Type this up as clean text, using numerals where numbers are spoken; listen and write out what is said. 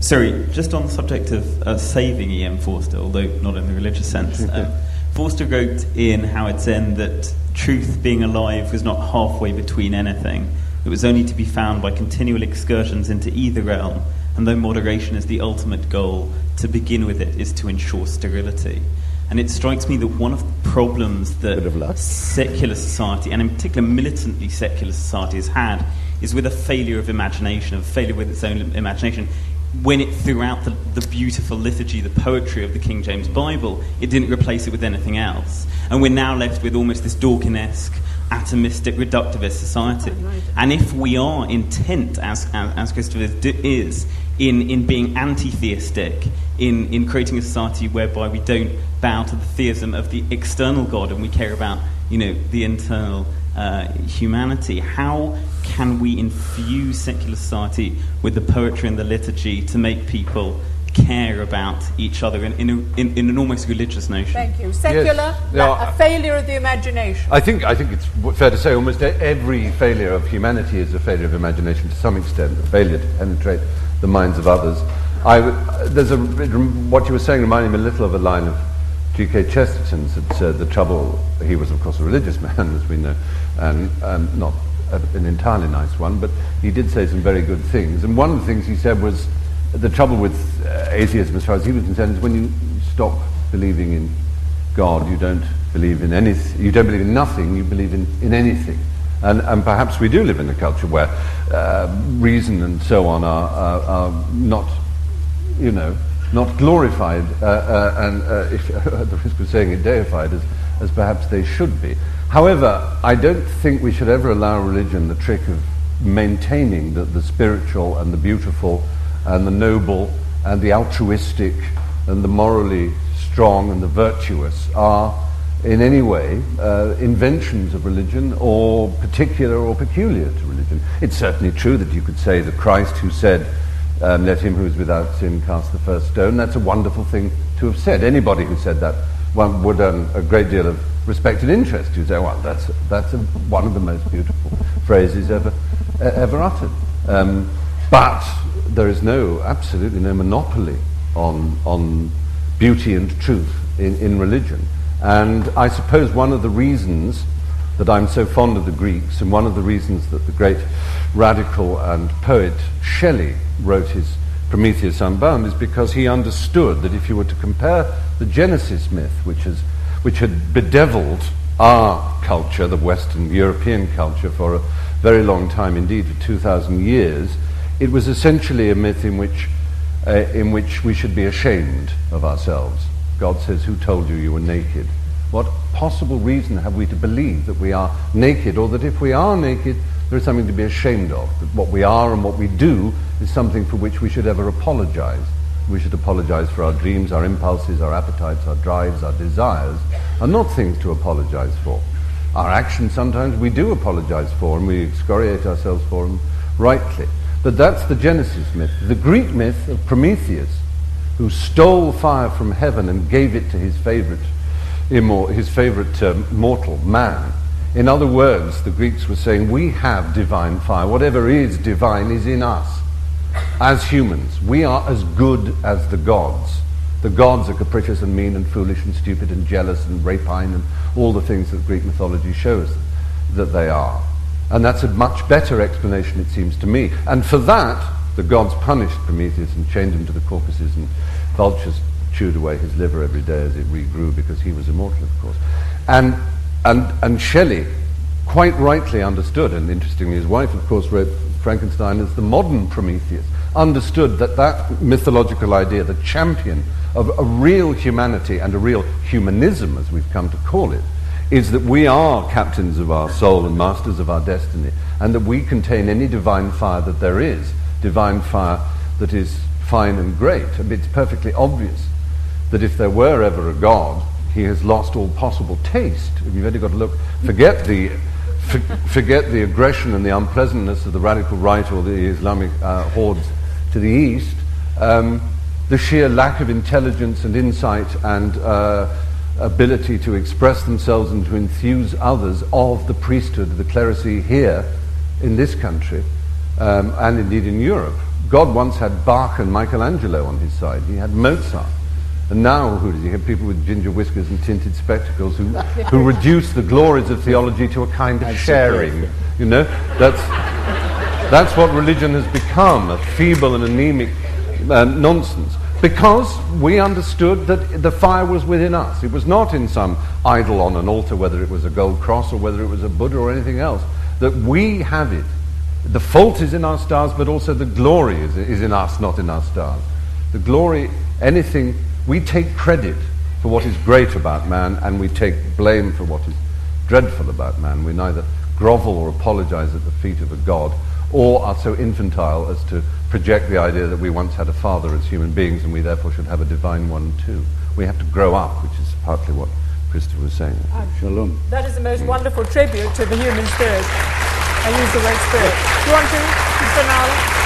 Sorry, just on the subject of saving E.M. Forster, although not in the religious sense. Forster wrote in Howard's End that truth being alive was not halfway between anything. It was only to be found by continual excursions into either realm, and though moderation is the ultimate goal, to begin with it is to ensure sterility. And it strikes me that one of the problems that secular society, and in particular militantly secular society, has had is with a failure of imagination, a failure with its own imagination. When it threw out the beautiful liturgy, the poetry of the King James Bible, it didn't replace it with anything else. And we're now left with almost this Dawkinesque, atomistic, reductivist society. And if we are intent, as Christopher is, in being anti-theistic, in creating a society whereby we don't bow to the theism of the external God and we care about, the internal humanity, how can we infuse secular society with the poetry and the liturgy to make people care about each other in an almost religious notion? Thank you. Secular, a failure of the imagination. I think it's fair to say almost every failure of humanity is a failure of imagination to some extent, a failure to penetrate the minds of others. What you were saying reminded me a little of a line of G.K. Chesterton's. The trouble, he was of course a religious man, as we know, and not an entirely nice one, but he did say some very good things. And one of the things he said was, the trouble with atheism, as far as he was concerned, is when you stop believing in God, you don't believe in anything. You don't believe in nothing. You believe in anything. And perhaps we do live in a culture where reason and so on are not, not glorified, and if at the risk of saying it, deified as perhaps they should be. However, I don't think we should ever allow religion the trick of maintaining that the spiritual and the beautiful and the noble and the altruistic and the morally strong and the virtuous are in any way inventions of religion or particular or peculiar to religion. It's certainly true that you could say that Christ, who said, let him who is without sin cast the first stone, that's a wonderful thing to have said. Anybody who said that one would earn a great deal of respect and interest. You say, well, that's one of the most beautiful phrases ever uttered. But there is absolutely no monopoly on beauty and truth in religion. And I suppose one of the reasons that I'm so fond of the Greeks, and one of the reasons that the great radical and poet Shelley wrote his Prometheus Unbound, is because he understood that if you were to compare the Genesis myth, which had bedeviled our culture, the Western European culture, for a very long time, indeed for 2,000 years, it was essentially a myth in which we should be ashamed of ourselves. God says, who told you were naked? What possible reason have we to believe that we are naked, or that if we are naked, there is something to be ashamed of, that what we are and what we do is something for which we should ever apologize? We should apologize for our dreams, our impulses, our appetites, our drives, our desires, are not things to apologize for. Our actions sometimes we do apologize for, and we excoriate ourselves for them rightly. But that's the Genesis myth. The Greek myth of Prometheus, who stole fire from heaven and gave it to his favorite mortal, man. In other words, the Greeks were saying, we have divine fire. Whatever is divine is in us. As humans, we are as good as the gods. The gods are capricious and mean and foolish and stupid and jealous and rapine and all the things that Greek mythology shows that they are. And that's a much better explanation, it seems to me. And for that, the gods punished Prometheus and chained him to the Caucasus, and vultures chewed away his liver every day as it regrew, because he was immortal, of course. And Shelley quite rightly understood, and interestingly his wife, of course, wrote Frankenstein as the modern Prometheus, understood that mythological idea, the champion of a real humanity and a real humanism, as we've come to call it, is that we are captains of our soul and masters of our destiny, and that we contain any divine fire that there is, divine fire that is fine and great. I mean, it's perfectly obvious that if there were ever a God, he has lost all possible taste. You've only got to look, forget the aggression and the unpleasantness of the radical right or the Islamic hordes to the east, the sheer lack of intelligence and insight and ability to express themselves and to enthuse others of the priesthood, the clerisy here in this country, and indeed in Europe. God once had Bach and Michelangelo on his side. He had Mozart. And now, who does he have? People with ginger whiskers and tinted spectacles who reduce the glories of theology to a kind of sharing. You know, that's what religion has become, a feeble and anemic nonsense. Because we understood that the fire was within us. It was not in some idol on an altar, whether it was a gold cross or whether it was a Buddha or anything else, that we have it. The fault is in our stars, but also the glory is in us, not in our stars. The glory, anything, we take credit for what is great about man, and we take blame for what is dreadful about man. We neither grovel or apologize at the feet of a god, or are so infantile as to project the idea that we once had a father as human beings and we therefore should have a divine one too. We have to grow up, which is partly what Christopher was saying. Shalom. That is the most wonderful tribute to the human spirit. I use the word spirit. Do you want to, Sister Nala?